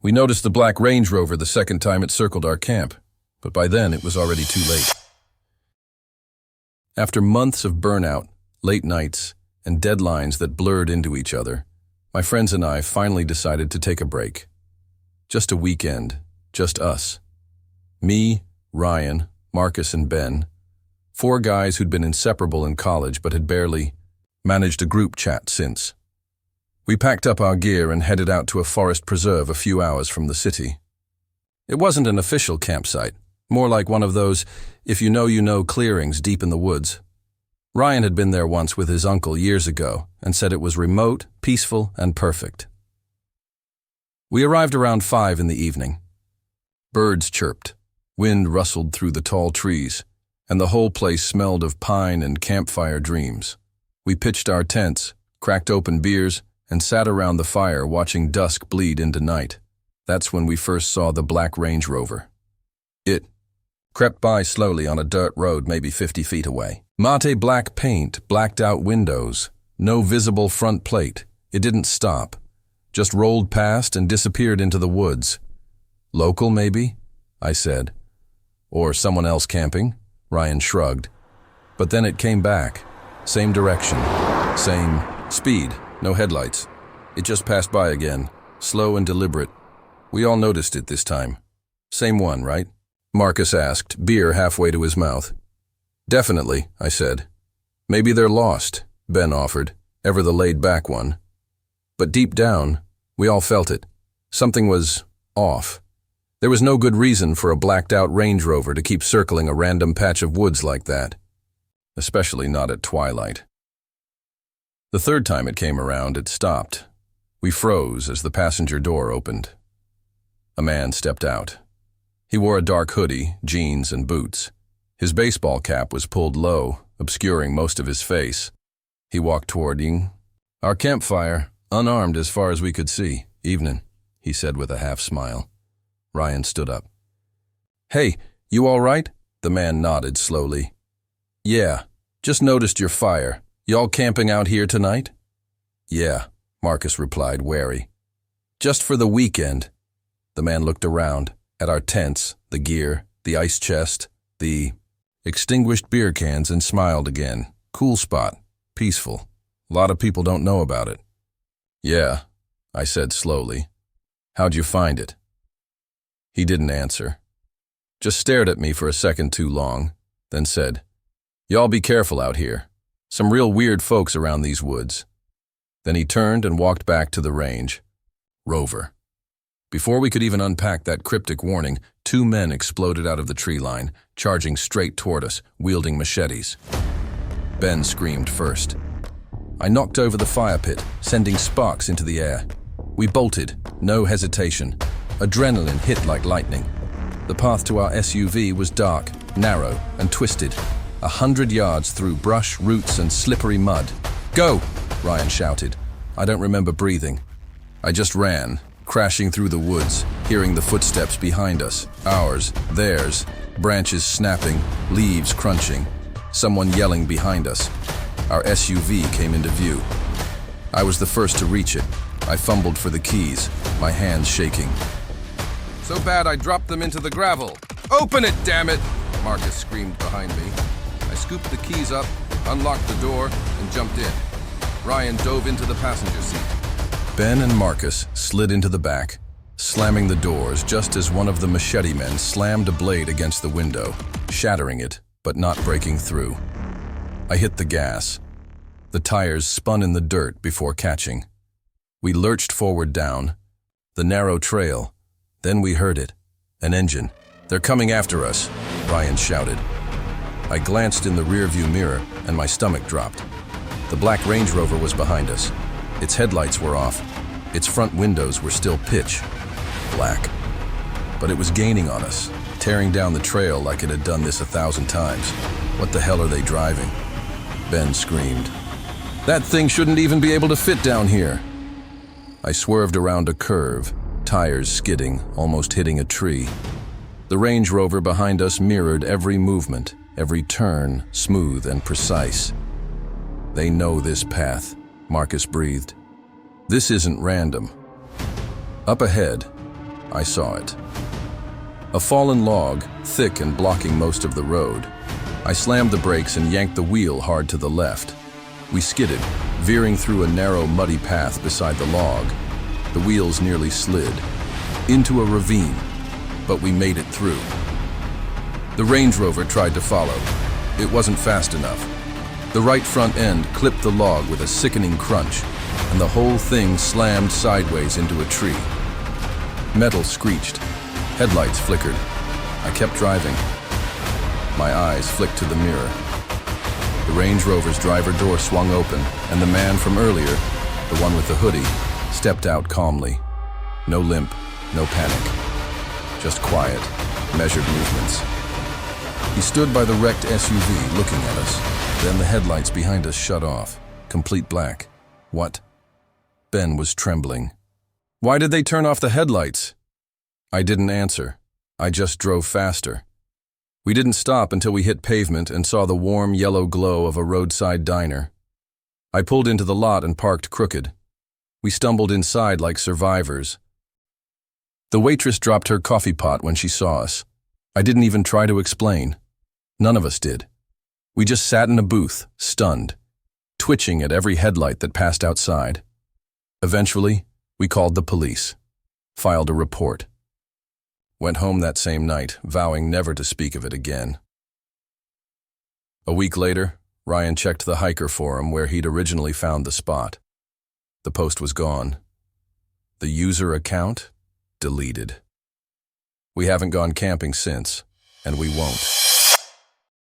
We noticed the black Range Rover the second time it circled our camp, but by then it was already too late. After months of burnout, late nights, and deadlines that blurred into each other, my friends and I finally decided to take a break. Just a weekend, just us. Me, Ryan, Marcus, and Ben, 4 guys who'd been inseparable in college but had barely managed a group chat since. We packed up our gear and headed out to a forest preserve a few hours from the city. It wasn't an official campsite, more like one of those if-you-know clearings deep in the woods. Ryan had been there once with his uncle years ago and said it was remote, peaceful, and perfect. We arrived around 5 in the evening. Birds chirped, wind rustled through the tall trees, and the whole place smelled of pine and campfire dreams. We pitched our tents, cracked open beers, and sat around the fire watching dusk bleed into night. That's when we first saw the black Range Rover. It crept by slowly on a dirt road maybe 50 feet away. Mate black paint, blacked out windows, no visible front plate. It didn't stop, just rolled past and disappeared into the woods. Local, maybe? I said. Or someone else camping? Ryan shrugged. But then it came back. Same direction, same speed, no headlights. It just passed by again, slow and deliberate. We all noticed it this time. Same one, right? Marcus asked, beer halfway to his mouth. Definitely, I said. Maybe they're lost, Ben offered, ever the laid-back one. But deep down, we all felt it. Something was off. There was no good reason for a blacked-out Range Rover to keep circling a random patch of woods like that. Especially not at twilight. The third time it came around, it stopped. We froze as the passenger door opened. A man stepped out. He wore a dark hoodie, jeans, and boots. His baseball cap was pulled low, obscuring most of his face. He walked toward our campfire, unarmed as far as we could see. Evening, he said with a half-smile. Ryan stood up. Hey, you all right? The man nodded slowly. Yeah, just noticed your fire. Y'all camping out here tonight? Yeah, Marcus replied, wary. Just for the weekend. The man looked around, at our tents, the gear, the ice chest, the extinguished beer cans, and smiled again. Cool spot. Peaceful. A lot of people don't know about it. Yeah, I said slowly. How'd you find it? He didn't answer. Just stared at me for a second too long, then said, Y'all be careful out here. Some real weird folks around these woods. Then he turned and walked back to the range. Rover. Before we could even unpack that cryptic warning, 2 men exploded out of the tree line, charging straight toward us, wielding machetes. Ben screamed first. I knocked over the fire pit, sending sparks into the air. We bolted, no hesitation. Adrenaline hit like lightning. The path to our SUV was dark, narrow, and twisted. 100 yards through brush, roots, and slippery mud. Go! Ryan shouted. I don't remember breathing. I just ran, crashing through the woods, hearing the footsteps behind us, ours, theirs, branches snapping, leaves crunching, someone yelling behind us. Our SUV came into view. I was the first to reach it. I fumbled for the keys, my hands shaking. So bad I dropped them into the gravel. Open it, damn it! Marcus screamed behind me. I scooped the keys up, unlocked the door, and jumped in. Ryan dove into the passenger seat. Ben and Marcus slid into the back, slamming the doors just as one of the machete men slammed a blade against the window, shattering it, but not breaking through. I hit the gas. The tires spun in the dirt before catching. We lurched forward down, the narrow trail. Then we heard it. An engine. They're coming after us, Ryan shouted. I glanced in the rearview mirror and my stomach dropped. The black Range Rover was behind us. Its headlights were off. Its front windows were still pitch black. But it was gaining on us, tearing down the trail like it had done this 1,000 times. What the hell are they driving? Ben screamed. That thing shouldn't even be able to fit down here. I swerved around a curve, tires skidding, almost hitting a tree. The Range Rover behind us mirrored every movement, every turn, smooth and precise. They know this path, Marcus breathed. This isn't random. Up ahead, I saw it. A fallen log, thick and blocking most of the road. I slammed the brakes and yanked the wheel hard to the left. We skidded, veering through a narrow, muddy path beside the log. The wheels nearly slid into a ravine, but we made it through. The Range Rover tried to follow. It wasn't fast enough. The right front end clipped the log with a sickening crunch, and the whole thing slammed sideways into a tree. Metal screeched. Headlights flickered. I kept driving. My eyes flicked to the mirror. The Range Rover's driver door swung open, and the man from earlier, the one with the hoodie, stepped out calmly. No limp, no panic. Just quiet, measured movements. He stood by the wrecked SUV looking at us. Then the headlights behind us shut off. Complete black. What? Ben was trembling. Why did they turn off the headlights? I didn't answer. I just drove faster. We didn't stop until we hit pavement and saw the warm yellow glow of a roadside diner. I pulled into the lot and parked crooked. We stumbled inside like survivors. The waitress dropped her coffee pot when she saw us. I didn't even try to explain. None of us did. We just sat in a booth, stunned, twitching at every headlight that passed outside. Eventually, we called the police, filed a report. Went home that same night, vowing never to speak of it again. A week later, Ryan checked the hiker forum where he'd originally found the spot. The post was gone. The user account? Deleted. We haven't gone camping since, and we won't.